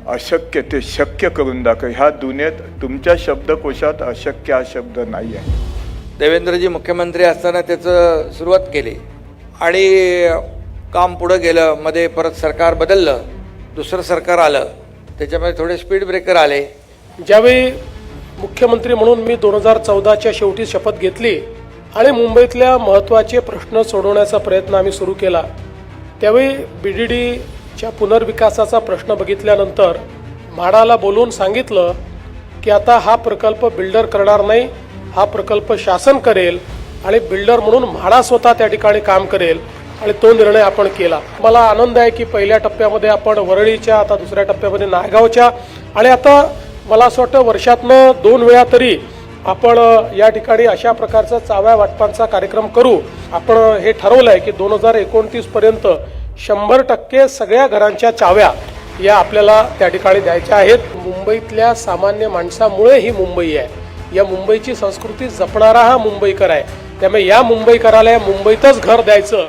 अशक्य ते शक्य करून दाखव. ह्या दुनियेत तुमच्या शब्दकोशात अशक्य हा शब्द नाही आहे. देवेंद्रजी मुख्यमंत्री असताना त्याचं सुरुवात केली आणि काम पुढं गेलं. मध्ये परत सरकार बदललं, दुसरं सरकार आलं, त्याच्यामध्ये थोडे स्पीड ब्रेकर आले. ज्यावेळी मुख्यमंत्री म्हणून मी 2014च्या शेवटी शपथ घेतली आणि मुंबईतल्या महत्त्वाचे प्रश्न सोडवण्याचा प्रयत्न आम्ही सुरू केला, त्यावेळी BDDच्या पुनर्विकासाचा प्रश्न बघितल्यानंतर म्हाडाला बोलून सांगितलं की आता हा प्रकल्प बिल्डर करणार नाही, हा प्रकल्प शासन करेल आणि बिल्डर म्हणून म्हाडा स्वतः त्या ठिकाणी काम करेल आणि तो निर्णय आपण केला. मला आनंद आहे की पहिल्या टप्प्यामध्ये आपण वरळीच्या, आता दुसऱ्या टप्प्यामध्ये नायगावच्या आणि आता मला असं वाटतं वर्षातनं 2 वेळा तरी आपण या ठिकाणी अशा प्रकारचा चाव्या वाटपांचा कार्यक्रम करू. आपण हे ठरवलं आहे की 2029 पर्यंत 100% सगळ्या घरांच्या चाव्या या आपल्याला त्या ठिकाणी द्यायच्या आहेत. मुंबईतल्या सामान्य माणसामुळे ही मुंबई आहे. या मुंबईची संस्कृती जपणारा हा मुंबईकर आहे. त्यामुळे या मुंबईकराला या मुंबईतच घर द्यायचं